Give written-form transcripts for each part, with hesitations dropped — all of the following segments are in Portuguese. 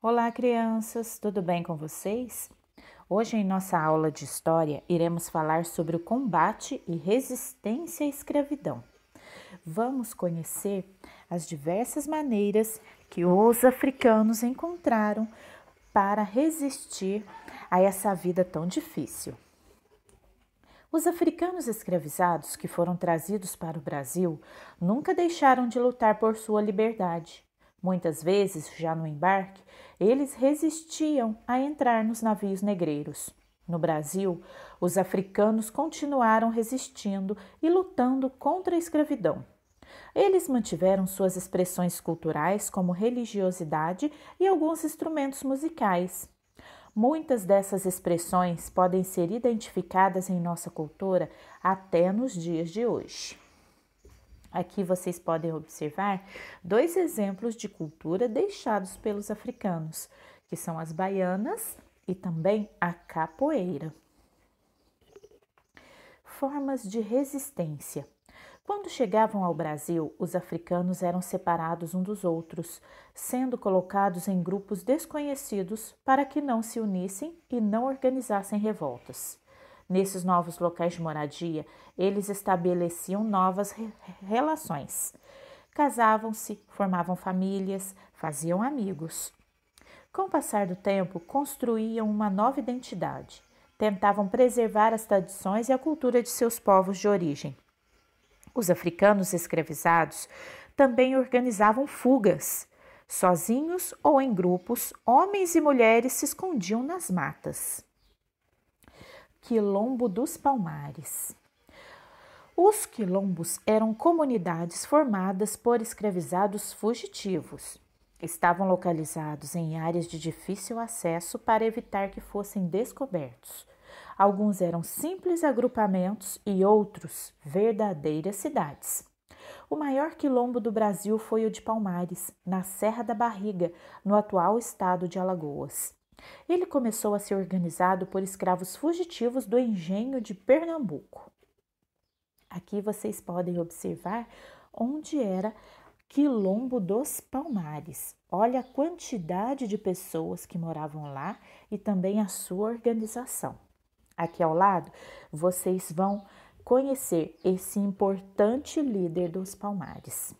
Olá, crianças, tudo bem com vocês? Hoje, em nossa aula de história, iremos falar sobre o combate e resistência à escravidão. Vamos conhecer as diversas maneiras que os africanos encontraram para resistir a essa vida tão difícil. Os africanos escravizados que foram trazidos para o Brasil nunca deixaram de lutar por sua liberdade. Muitas vezes, já no embarque, eles resistiam a entrar nos navios negreiros. No Brasil, os africanos continuaram resistindo e lutando contra a escravidão. Eles mantiveram suas expressões culturais, como religiosidade e alguns instrumentos musicais. Muitas dessas expressões podem ser identificadas em nossa cultura até nos dias de hoje. Aqui vocês podem observar dois exemplos de cultura deixados pelos africanos, que são as baianas e também a capoeira. Formas de resistência. Quando chegavam ao Brasil, os africanos eram separados uns dos outros, sendo colocados em grupos desconhecidos para que não se unissem e não organizassem revoltas. Nesses novos locais de moradia, eles estabeleciam novas relações. Casavam-se, formavam famílias, faziam amigos. Com o passar do tempo, construíam uma nova identidade. Tentavam preservar as tradições e a cultura de seus povos de origem. Os africanos escravizados também organizavam fugas. Sozinhos ou em grupos, homens e mulheres se escondiam nas matas. Quilombo dos Palmares. Os quilombos eram comunidades formadas por escravizados fugitivos. Estavam localizados em áreas de difícil acesso para evitar que fossem descobertos. Alguns eram simples agrupamentos e outros verdadeiras cidades. O maior quilombo do Brasil foi o de Palmares, na Serra da Barriga, no atual estado de Alagoas. Ele começou a ser organizado por escravos fugitivos do engenho de Pernambuco. Aqui vocês podem observar onde era Quilombo dos Palmares. Olha a quantidade de pessoas que moravam lá e também a sua organização. Aqui ao lado, vocês vão conhecer esse importante líder dos Palmares.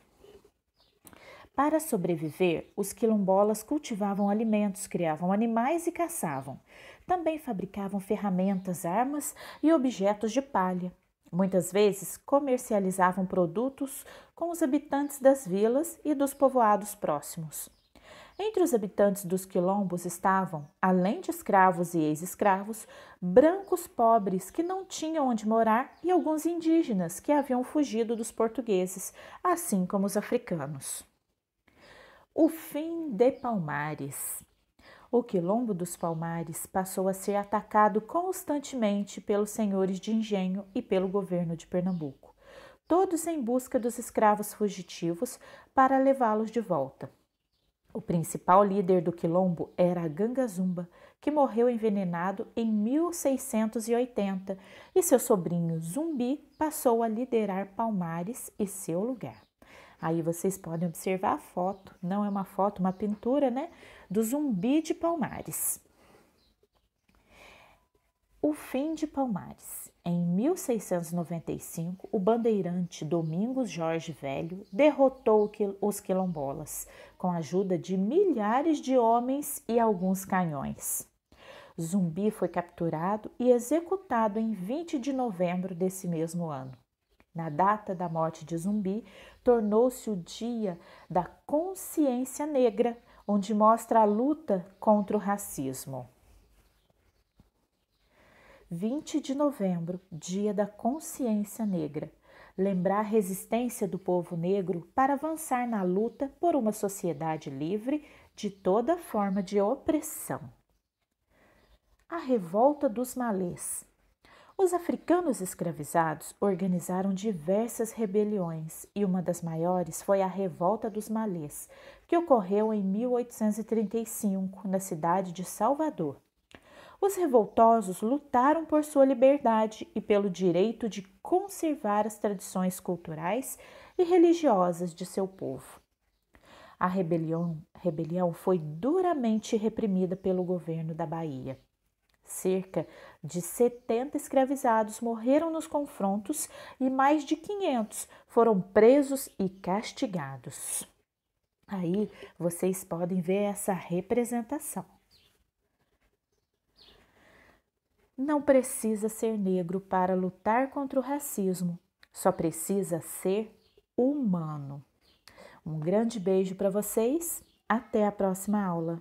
Para sobreviver, os quilombolas cultivavam alimentos, criavam animais e caçavam. Também fabricavam ferramentas, armas e objetos de palha. Muitas vezes comercializavam produtos com os habitantes das vilas e dos povoados próximos. Entre os habitantes dos quilombos estavam, além de escravos e ex-escravos, brancos pobres que não tinham onde morar e alguns indígenas que haviam fugido dos portugueses, assim como os africanos. O fim de Palmares. O Quilombo dos Palmares passou a ser atacado constantemente pelos senhores de engenho e pelo governo de Pernambuco, todos em busca dos escravos fugitivos para levá-los de volta. O principal líder do quilombo era a Ganga Zumba, que morreu envenenado em 1680, e seu sobrinho Zumbi passou a liderar Palmares e seu lugar. Aí vocês podem observar a foto, não é uma foto, uma pintura, né? Do Zumbi de Palmares. O fim de Palmares. Em 1695, o bandeirante Domingos Jorge Velho derrotou os quilombolas, com a ajuda de milhares de homens e alguns canhões. Zumbi foi capturado e executado em 20 de novembro desse mesmo ano. Na data da morte de Zumbi, tornou-se o Dia da Consciência Negra, onde mostra a luta contra o racismo. 20 de novembro, Dia da Consciência Negra. Lembrar a resistência do povo negro para avançar na luta por uma sociedade livre de toda forma de opressão. A Revolta dos Malês. Os africanos escravizados organizaram diversas rebeliões e uma das maiores foi a Revolta dos Malês, que ocorreu em 1835 na cidade de Salvador. Os revoltosos lutaram por sua liberdade e pelo direito de conservar as tradições culturais e religiosas de seu povo. A rebelião foi duramente reprimida pelo governo da Bahia. Cerca de 70 escravizados morreram nos confrontos e mais de 500 foram presos e castigados. Aí vocês podem ver essa representação. Não precisa ser negro para lutar contra o racismo, só precisa ser humano. Um grande beijo para vocês, até a próxima aula.